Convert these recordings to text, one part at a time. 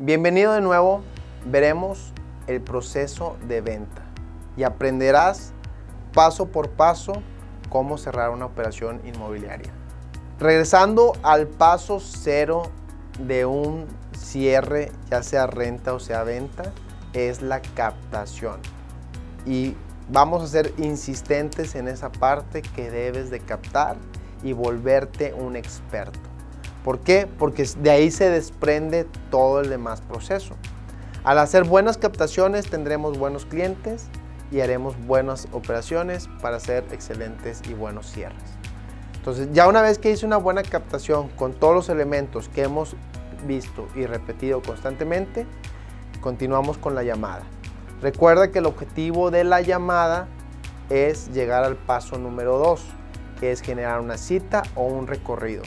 Bienvenido de nuevo, veremos el proceso de venta y aprenderás paso por paso cómo cerrar una operación inmobiliaria. Regresando al paso cero de un cierre, ya sea renta o sea venta, es la captación. Y vamos a ser insistentes en esa parte que debes de captar y volverte un experto. ¿Por qué? Porque de ahí se desprende todo el demás proceso. Al hacer buenas captaciones tendremos buenos clientes y haremos buenas operaciones para hacer excelentes y buenos cierres. Entonces, ya una vez que hice una buena captación con todos los elementos que hemos visto y repetido constantemente, continuamos con la llamada. Recuerda que el objetivo de la llamada es llegar al paso número 2, que es generar una cita o un recorrido.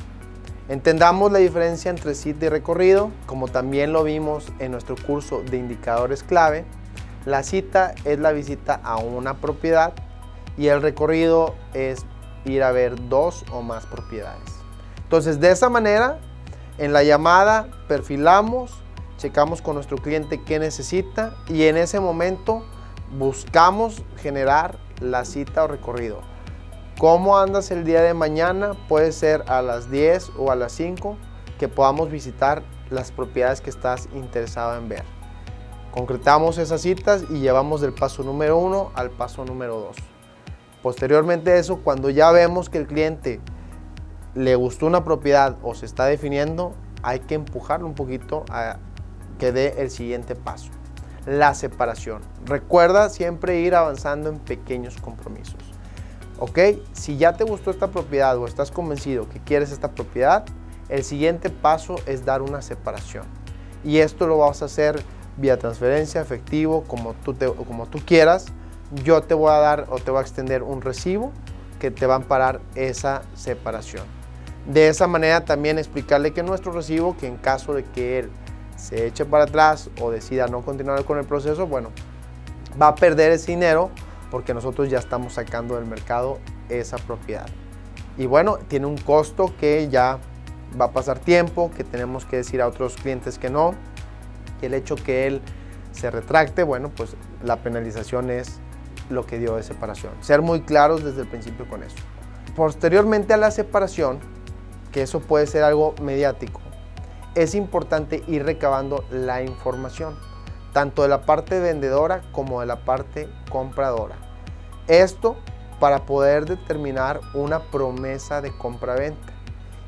Entendamos la diferencia entre cita y recorrido, como también lo vimos en nuestro curso de indicadores clave. La cita es la visita a una propiedad y el recorrido es ir a ver 2 o más propiedades. Entonces, de esa manera, en la llamada perfilamos, checamos con nuestro cliente qué necesita y en ese momento buscamos generar la cita o recorrido. ¿Cómo andas el día de mañana? Puede ser a las 10 o a las 5 que podamos visitar las propiedades que estás interesado en ver. Concretamos esas citas y llevamos del paso número 1 al paso número 2. Posteriormente a eso, cuando ya vemos que el cliente le gustó una propiedad o se está definiendo, hay que empujarlo un poquito a que dé el siguiente paso, la separación. Recuerda siempre ir avanzando en pequeños compromisos. ¿Ok? Si ya te gustó esta propiedad o estás convencido que quieres esta propiedad, el siguiente paso es dar una separación. Y esto lo vas a hacer vía transferencia, efectivo, como tú quieras. Yo te voy a dar o te voy a extender un recibo que te va a amparar esa separación. De esa manera también explicarle que nuestro recibo, que en caso de que él se eche para atrás o decida no continuar con el proceso, bueno, va a perder ese dinero porque nosotros ya estamos sacando del mercado esa propiedad. Y bueno, tiene un costo que ya va a pasar tiempo, que tenemos que decir a otros clientes que no, que el hecho que él se retracte, bueno, pues la penalización es lo que dio de separación. Ser muy claros desde el principio con eso. Posteriormente a la separación, que eso puede ser algo mediático, es importante ir recabando la información, tanto de la parte vendedora como de la parte compradora. Esto para poder determinar una promesa de compra-venta.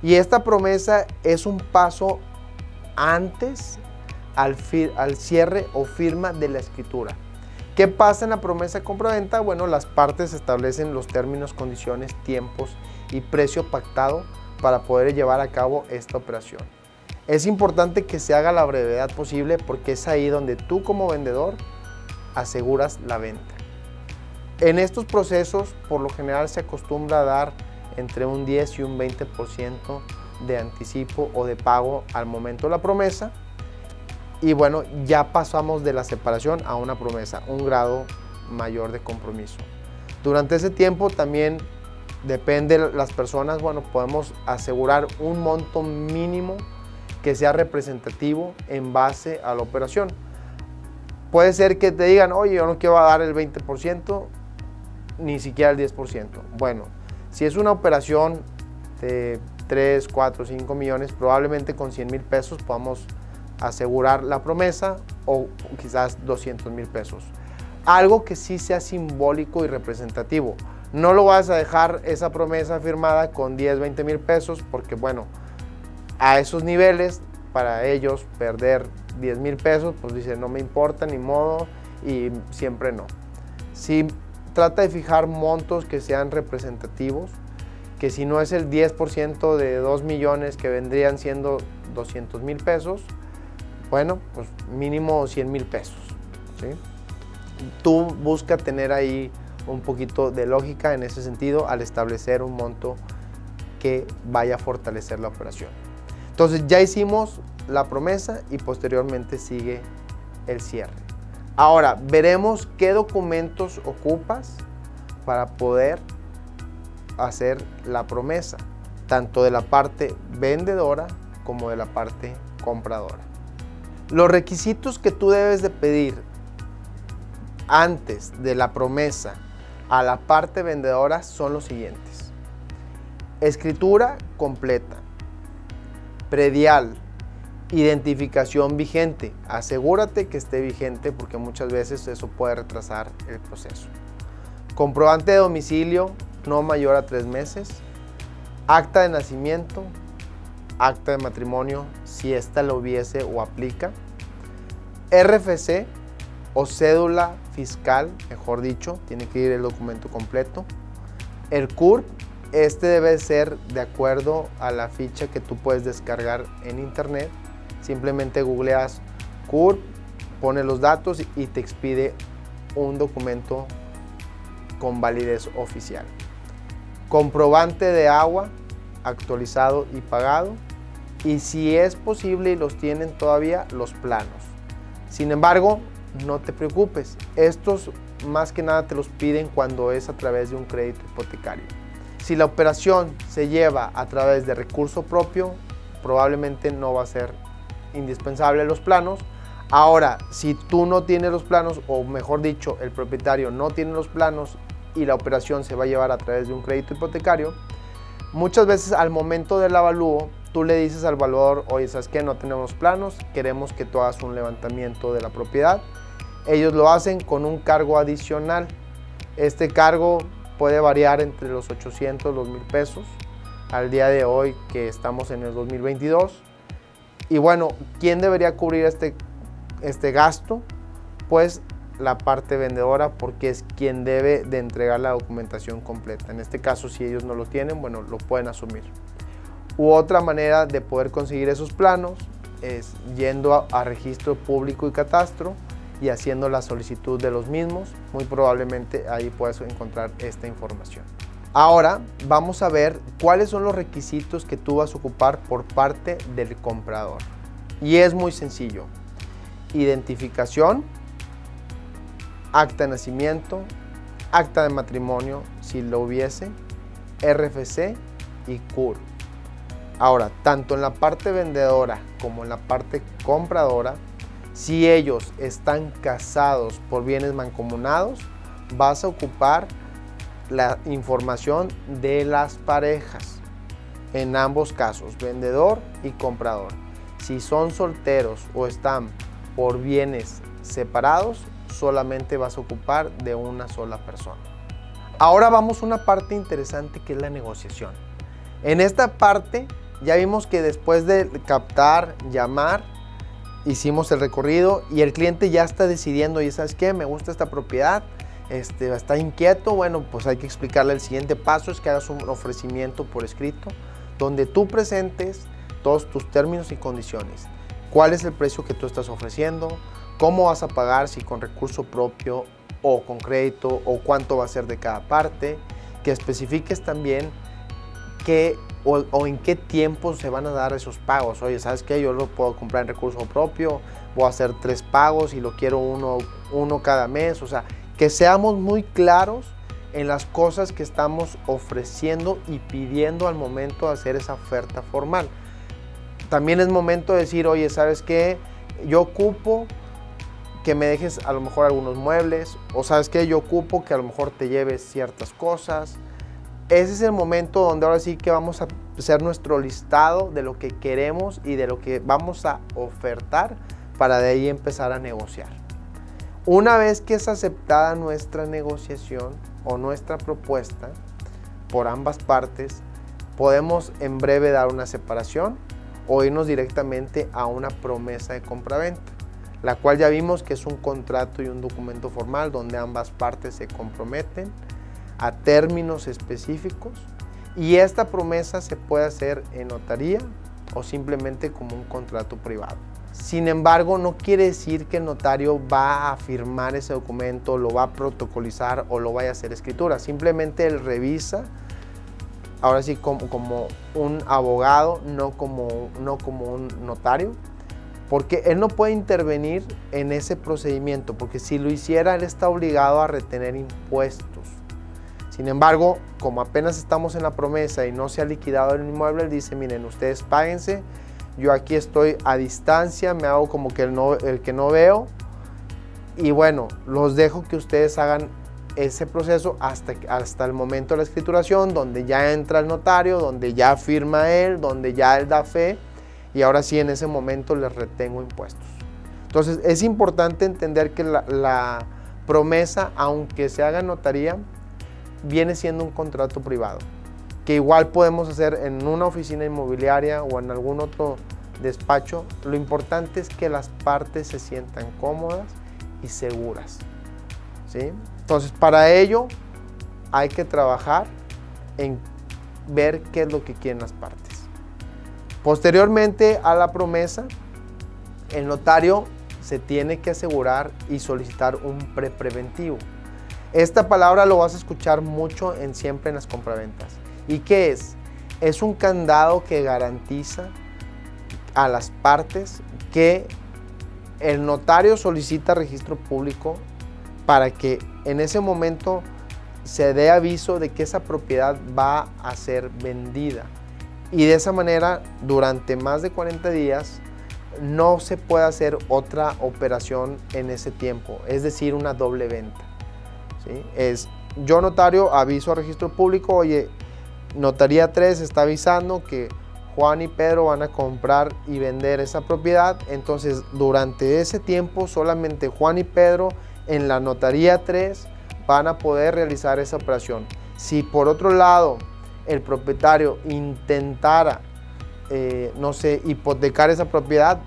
Y esta promesa es un paso antes al cierre o firma de la escritura. ¿Qué pasa en la promesa de compra-venta? Bueno, las partes establecen los términos, condiciones, tiempos y precio pactado para poder llevar a cabo esta operación. Es importante que se haga la brevedad posible porque es ahí donde tú como vendedor aseguras la venta. En estos procesos, por lo general se acostumbra a dar entre un 10 y un 20% de anticipo o de pago al momento de la promesa. Y bueno, ya pasamos de la separación a una promesa, un grado mayor de compromiso. Durante ese tiempo también depende de las personas, bueno, podemos asegurar un monto mínimo que sea representativo en base a la operación. Puede ser que te digan, oye, yo no quiero dar el 20%, ni siquiera el 10%. Bueno, si es una operación de 3, 4, 5 millones, probablemente con 100 mil pesos podamos asegurar la promesa o quizás 200 mil pesos. Algo que sí sea simbólico y representativo. No lo vas a dejar esa promesa firmada con 10, 20 mil pesos porque, bueno, a esos niveles, para ellos perder 10 mil pesos, pues dicen no me importa, ni modo, y siempre no. Si trata de fijar montos que sean representativos, que si no es el 10% de 2 millones que vendrían siendo 200 mil pesos, bueno, pues mínimo 100 mil pesos, ¿sí? Tú busca tener ahí un poquito de lógica en ese sentido al establecer un monto que vaya a fortalecer la operación. Entonces ya hicimos la promesa y posteriormente sigue el cierre. Ahora veremos qué documentos ocupas para poder hacer la promesa, tanto de la parte vendedora como de la parte compradora. Los requisitos que tú debes de pedir antes de la promesa a la parte vendedora son los siguientes: escritura completa, predial, identificación vigente. Asegúrate que esté vigente porque muchas veces eso puede retrasar el proceso. Comprobante de domicilio no mayor a 3 meses. Acta de nacimiento, acta de matrimonio si ésta lo hubiese o aplica. RFC o cédula fiscal, mejor dicho, tiene que ir el documento completo. El CURP, este debe ser de acuerdo a la ficha que tú puedes descargar en internet. Simplemente googleas CURP, pones los datos y te expide un documento con validez oficial. Comprobante de agua actualizado y pagado, y si es posible y los tienen todavía, los planos. Sin embargo, no te preocupes, estos más que nada te los piden cuando es a través de un crédito hipotecario. Si la operación se lleva a través de recurso propio, probablemente no va a ser indispensable los planos. Ahora, si tú no tienes los planos, o mejor dicho, el propietario no tiene los planos y la operación se va a llevar a través de un crédito hipotecario, muchas veces al momento del avalúo, tú le dices al valuador: oye, ¿sabes qué? No tenemos planos, queremos que tú hagas un levantamiento de la propiedad. Ellos lo hacen con un cargo adicional. Este cargo puede variar entre los 800 y los 1000 pesos al día de hoy que estamos en el 2022. Y bueno, ¿quién debería cubrir este gasto? Pues la parte vendedora, porque es quien debe de entregar la documentación completa. En este caso, si ellos no lo tienen, bueno, lo pueden asumir. U otra manera de poder conseguir esos planos es yendo a registro público y catastro y haciendo la solicitud de los mismos. Muy probablemente ahí puedes encontrar esta información. Ahora vamos a ver cuáles son los requisitos que tú vas a ocupar por parte del comprador. Y es muy sencillo: identificación, acta de nacimiento, acta de matrimonio si lo hubiese, RFC y CURP. Ahora, tanto en la parte vendedora como en la parte compradora, si ellos están casados por bienes mancomunados, vas a ocupar la información de las parejas en ambos casos, vendedor y comprador. Si son solteros o están por bienes separados, solamente vas a ocupar de una sola persona. Ahora vamos a una parte interesante, que es la negociación. En esta parte ya vimos que después de captar, llamar, hicimos el recorrido y el cliente ya está decidiendo: y ¿sabes qué? Me gusta esta propiedad, está inquieto. Bueno, pues hay que explicarle. El siguiente paso es que hagas un ofrecimiento por escrito donde tú presentes todos tus términos y condiciones. ¿Cuál es el precio que tú estás ofreciendo? ¿Cómo vas a pagar? Si con recurso propio o con crédito, o cuánto va a ser de cada parte. Que especifiques también qué o en qué tiempo se van a dar esos pagos. Oye, ¿sabes qué? Yo lo puedo comprar en recurso propio, voy a hacer 3 pagos y lo quiero uno cada mes. O sea, que seamos muy claros en las cosas que estamos ofreciendo y pidiendo al momento de hacer esa oferta formal. También es momento de decir: oye, ¿sabes qué? Yo ocupo que me dejes a lo mejor algunos muebles, o ¿sabes qué? Yo ocupo que a lo mejor te lleves ciertas cosas. Ese es el momento donde ahora sí que vamos a hacer nuestro listado de lo que queremos y de lo que vamos a ofertar, para de ahí empezar a negociar. Una vez que es aceptada nuestra negociación o nuestra propuesta por ambas partes, podemos en breve dar una separación o irnos directamente a una promesa de compraventa, la cual ya vimos que es un contrato y un documento formal donde ambas partes se comprometen a términos específicos, y esta promesa se puede hacer en notaría o simplemente como un contrato privado. Sin embargo, no quiere decir que el notario va a firmar ese documento, lo va a protocolizar o lo vaya a hacer escritura. Simplemente él revisa, ahora sí como un abogado, no como un notario, porque él no puede intervenir en ese procedimiento, porque si lo hiciera, él está obligado a retener impuestos. Sin embargo, como apenas estamos en la promesa y no se ha liquidado el inmueble, él dice: miren, ustedes páguense, yo aquí estoy a distancia, me hago como que el que no veo, y bueno, los dejo que ustedes hagan ese proceso hasta el momento de la escrituración, donde ya entra el notario, donde ya firma él, donde ya él da fe, y ahora sí en ese momento les retengo impuestos. Entonces es importante entender que la promesa, aunque se haga en notaría, viene siendo un contrato privado, que igual podemos hacer en una oficina inmobiliaria o en algún otro despacho. Lo importante es que las partes se sientan cómodas y seguras, ¿sí? Entonces, para ello hay que trabajar en ver qué es lo que quieren las partes. Posteriormente a la promesa, el notario se tiene que asegurar y solicitar un prepreventivo. Esta palabra lo vas a escuchar mucho siempre en las compraventas. ¿Y qué es? Es un candado que garantiza a las partes que el notario solicita registro público para que en ese momento se dé aviso de que esa propiedad va a ser vendida. Y de esa manera, durante más de 40 días, no se puede hacer otra operación en ese tiempo, es decir, una doble venta, ¿sí? Yo notario aviso a registro público, oye, Notaría 3 está avisando que Juan y Pedro van a comprar y vender esa propiedad, entonces durante ese tiempo solamente Juan y Pedro en la Notaría 3 van a poder realizar esa operación. Si por otro lado el propietario intentara, no sé, hipotecar esa propiedad,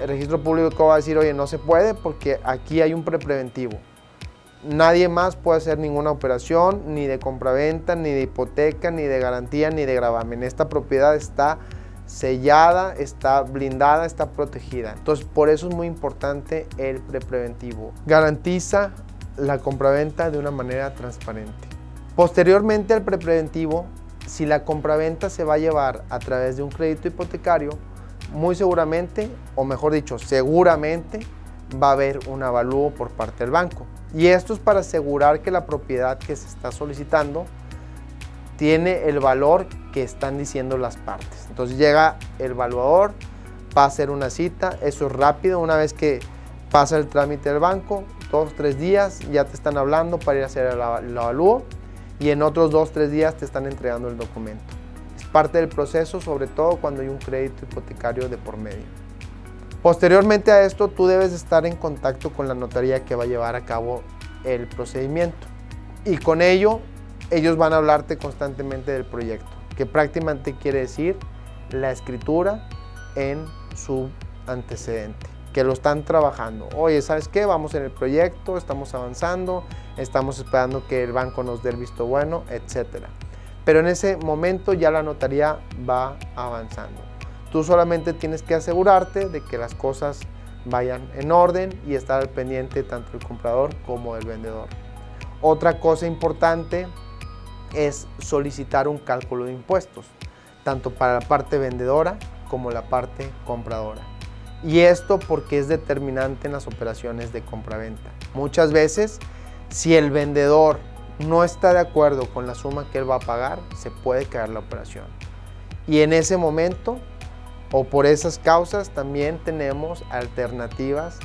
el registro público va a decir, oye, no se puede porque aquí hay un prepreventivo. Nadie más puede hacer ninguna operación, ni de compraventa, ni de hipoteca, ni de garantía, ni de gravamen. Esta propiedad está sellada, está blindada, está protegida. Entonces, por eso es muy importante el prepreventivo. Garantiza la compraventa de una manera transparente. Posteriormente al prepreventivo, si la compraventa se va a llevar a través de un crédito hipotecario, muy seguramente, o mejor dicho, seguramente va a haber un avalúo por parte del banco. Y esto es para asegurar que la propiedad que se está solicitando tiene el valor que están diciendo las partes. Entonces llega el evaluador, va a hacer una cita, eso es rápido, una vez que pasa el trámite del banco, 2 o 3 días ya te están hablando para ir a hacer el avalúo y en otros 2 o 3 días te están entregando el documento. Es parte del proceso, sobre todo cuando hay un crédito hipotecario de por medio. Posteriormente a esto, tú debes estar en contacto con la notaría que va a llevar a cabo el procedimiento. Y con ello, ellos van a hablarte constantemente del proyecto, que prácticamente quiere decir la escritura en su antecedente, que lo están trabajando. Oye, ¿sabes qué? Vamos en el proyecto, estamos avanzando, estamos esperando que el banco nos dé el visto bueno, etc. Pero en ese momento ya la notaría va avanzando. Tú solamente tienes que asegurarte de que las cosas vayan en orden y estar al pendiente tanto del comprador como del vendedor. Otra cosa importante es solicitar un cálculo de impuestos, tanto para la parte vendedora como la parte compradora. Y esto porque es determinante en las operaciones de compraventa. Muchas veces, si el vendedor no está de acuerdo con la suma que él va a pagar, se puede caer la operación. Y en ese momento, o por esas causas, también tenemos alternativas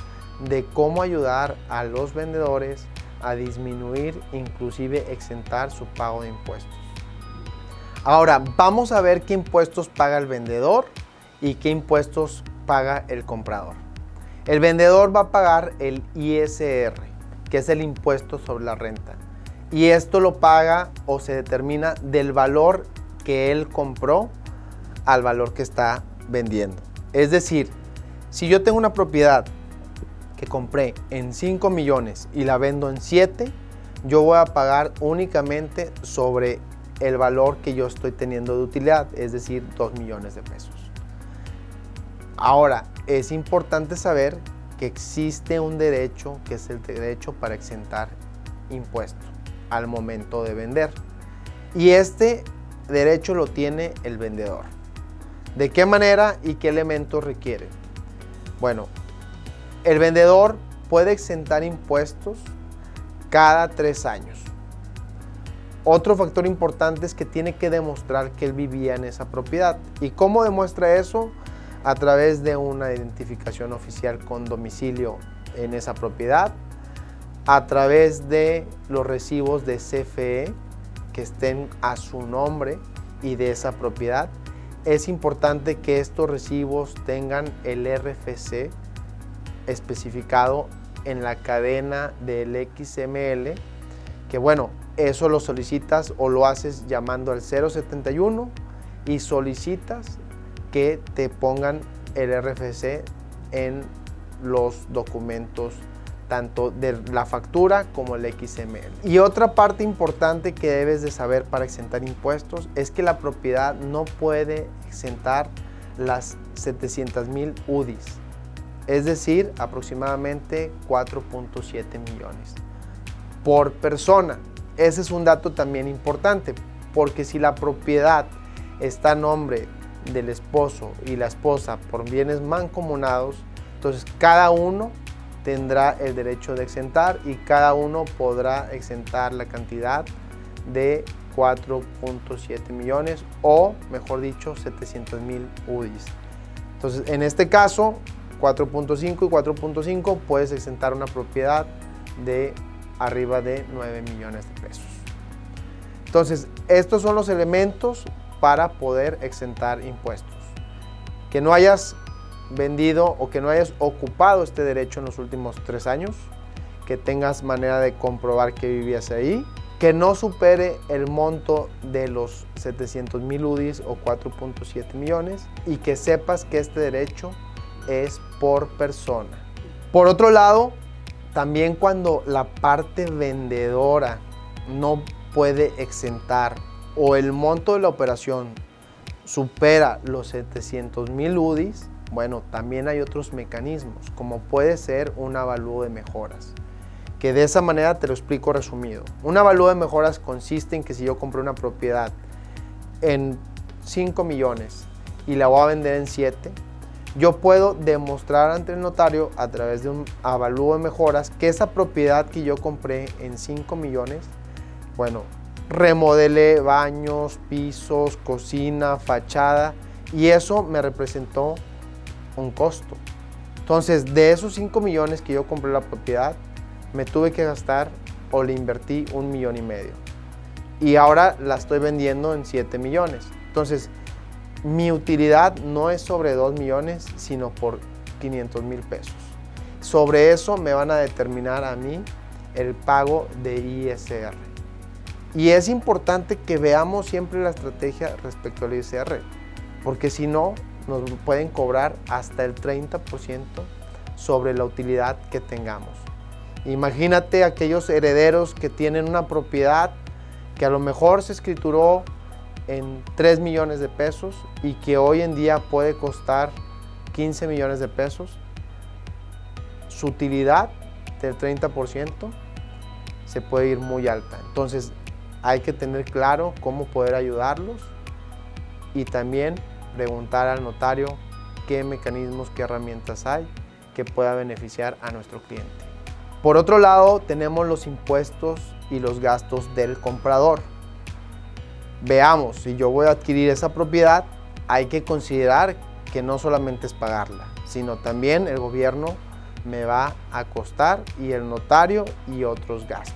de cómo ayudar a los vendedores a disminuir, inclusive exentar su pago de impuestos. Ahora, vamos a ver qué impuestos paga el vendedor y qué impuestos paga el comprador. El vendedor va a pagar el ISR, que es el impuesto sobre la renta. Y esto lo paga o se determina del valor que él compró al valor que está vendiendo. Es decir, si yo tengo una propiedad que compré en 5 millones y la vendo en 7, yo voy a pagar únicamente sobre el valor que yo estoy teniendo de utilidad, es decir, 2 millones de pesos. Ahora, es importante saber que existe un derecho, que es el derecho para exentar impuestos al momento de vender. Y este derecho lo tiene el vendedor. ¿De qué manera y qué elementos requiere? Bueno, el vendedor puede exentar impuestos cada 3 años. Otro factor importante es que tiene que demostrar que él vivía en esa propiedad. ¿Y cómo demuestra eso? a través de una identificación oficial con domicilio en esa propiedad, a través de los recibos de CFE que estén a su nombre y de esa propiedad. Es importante que estos recibos tengan el RFC especificado en la cadena del XML, que bueno, eso lo solicitas o lo haces llamando al 071 y solicitas que te pongan el RFC en los documentos tanto de la factura como el XML. Y otra parte importante que debes de saber para exentar impuestos es que la propiedad no puede exentar las 700,000 UDIs, es decir, aproximadamente 4.7 millones por persona. Ese es un dato también importante, porque si la propiedad está a nombre del esposo y la esposa por bienes mancomunados, entonces cada uno tendrá el derecho de exentar y cada uno podrá exentar la cantidad de 4.7 millones o, mejor dicho, 700,000 UDIs. Entonces, en este caso, 4.5 y 4.5 puedes exentar una propiedad de arriba de 9 millones de pesos. Entonces, estos son los elementos para poder exentar impuestos. Que no hayas vendido o que no hayas ocupado este derecho en los últimos 3 años, que tengas manera de comprobar que vivías ahí, que no supere el monto de los 700,000 UDIs o 4.7 millones y que sepas que este derecho es por persona. Por otro lado, también cuando la parte vendedora no puede exentar o el monto de la operación supera los 700,000 UDIs, bueno, también hay otros mecanismos, como puede ser un avalúo de mejoras, que de esa manera te lo explico resumido. Un avalúo de mejoras consiste en que si yo compré una propiedad en 5 millones y la voy a vender en 7, yo puedo demostrar ante el notario a través de un avalúo de mejoras que esa propiedad que yo compré en 5 millones, bueno, remodelé baños, pisos, cocina, fachada y eso me representó un costo. Entonces, de esos 5 millones que yo compré la propiedad, me tuve que gastar o le invertí 1,5 millones y ahora la estoy vendiendo en 7 millones. Entonces, mi utilidad no es sobre 2 millones, sino por 500,000 pesos. Sobre eso me van a determinar a mí el pago de ISR. Y es importante que veamos siempre la estrategia respecto al ISR, porque si no, nos pueden cobrar hasta el 30% sobre la utilidad que tengamos. Imagínate aquellos herederos que tienen una propiedad que a lo mejor se escrituró en 3 millones de pesos y que hoy en día puede costar 15 millones de pesos. Su utilidad del 30% se puede ir muy alta. Entonces hay que tener claro cómo poder ayudarlos y también preguntar al notario qué mecanismos, qué herramientas hay que pueda beneficiar a nuestro cliente. Por otro lado, tenemos los impuestos y los gastos del comprador. Veamos, si yo voy a adquirir esa propiedad, hay que considerar que no solamente es pagarla, sino también el gobierno me va a costar y el notario y otros gastos.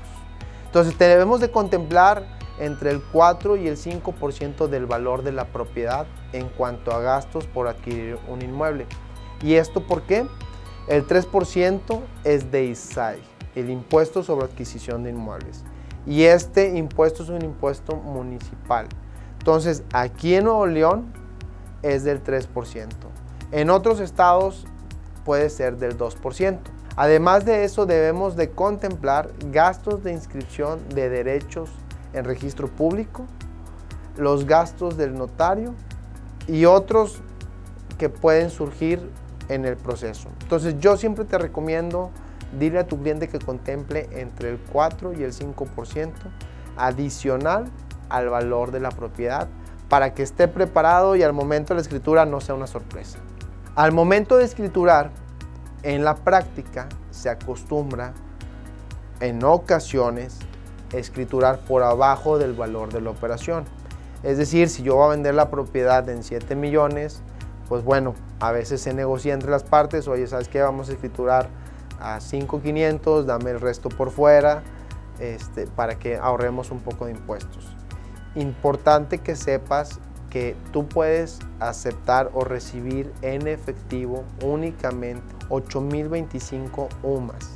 Entonces debemos de contemplar entre el 4 y el 5% del valor de la propiedad en cuanto a gastos por adquirir un inmueble. ¿Y esto por qué? El 3% es de ISAI, el impuesto sobre adquisición de inmuebles. Y este impuesto es un impuesto municipal. Entonces, aquí en Nuevo León es del 3%. En otros estados puede ser del 2%. Además de eso, debemos de contemplar gastos de inscripción de derechos en registro público, los gastos del notario y otros que pueden surgir en el proceso. Entonces, yo siempre te recomiendo dile a tu cliente que contemple entre el 4 y el 5% adicional al valor de la propiedad para que esté preparado y al momento de la escritura no sea una sorpresa. Al momento de escriturar, en la práctica se acostumbra en ocasiones escriturar por abajo del valor de la operación. Es decir, si yo voy a vender la propiedad en 7 millones, pues bueno, a veces se negocia entre las partes, oye, ¿sabes qué? Vamos a escriturar a 5,500, dame el resto por fuera, para que ahorremos un poco de impuestos. Importante que sepas que tú puedes aceptar o recibir en efectivo únicamente 8,025 UMAS,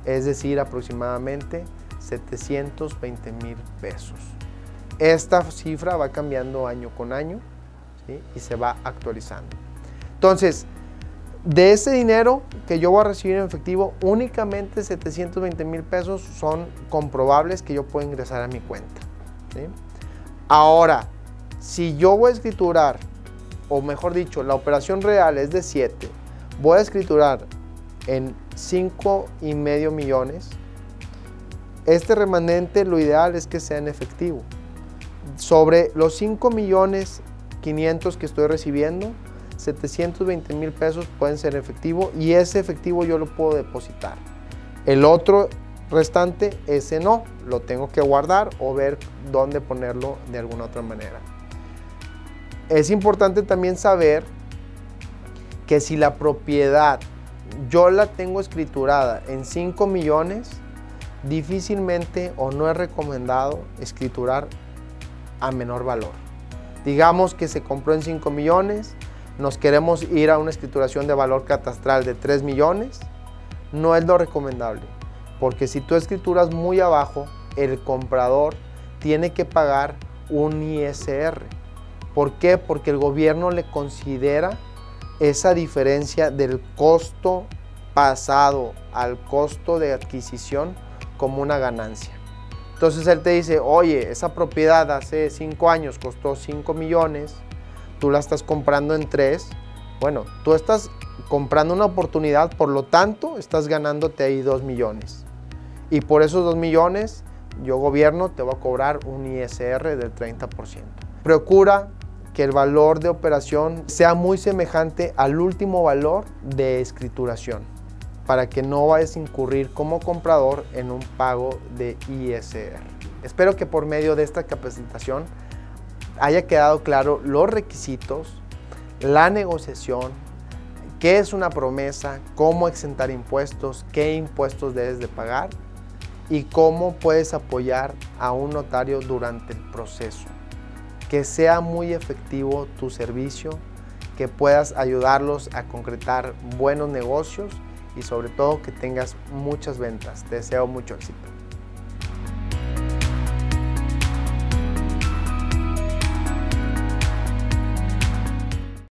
es decir, aproximadamente 720,000 pesos. Esta cifra va cambiando año con año, ¿sí? Y se va actualizando. Entonces, de ese dinero que yo voy a recibir en efectivo, únicamente 720,000 pesos son comprobables que yo puedo ingresar a mi cuenta, ¿sí? Ahora, si yo voy a escriturar, o mejor dicho, la operación real es de 7, voy a escriturar en 5,5 millones, este remanente lo ideal es que sea en efectivo. Sobre los 5,500,000 que estoy recibiendo, 720,000 pesos pueden ser efectivo y ese efectivo yo lo puedo depositar. El otro restante, ese no, lo tengo que guardar o ver dónde ponerlo de alguna otra manera. Es importante también saber que si la propiedad yo la tengo escriturada en 5 millones, difícilmente o no es recomendado escriturar a menor valor. Digamos que se compró en 5 millones, nos queremos ir a una escrituración de valor catastral de 3 millones, no es lo recomendable, porque si tú escrituras muy abajo, el comprador tiene que pagar un ISR. ¿Por qué? Porque el gobierno le considera esa diferencia del costo pasado al costo de adquisición como una ganancia. Entonces él te dice, oye, esa propiedad hace 5 años costó 5 millones, tú la estás comprando en 3, bueno, tú estás comprando una oportunidad, por lo tanto, estás ganándote ahí 2 millones. Y por esos 2 millones, yo gobierno te voy a cobrar un ISR del 30%. Procura que el valor de operación sea muy semejante al último valor de escrituración, para que no vayas a incurrir como comprador en un pago de ISR. Espero que por medio de esta capacitación haya quedado claro los requisitos, la negociación, qué es una promesa, cómo exentar impuestos, qué impuestos debes de pagar y cómo puedes apoyar a un notario durante el proceso. Que sea muy efectivo tu servicio, que puedas ayudarlos a concretar buenos negocios y sobre todo que tengas muchas ventas. Te deseo mucho éxito.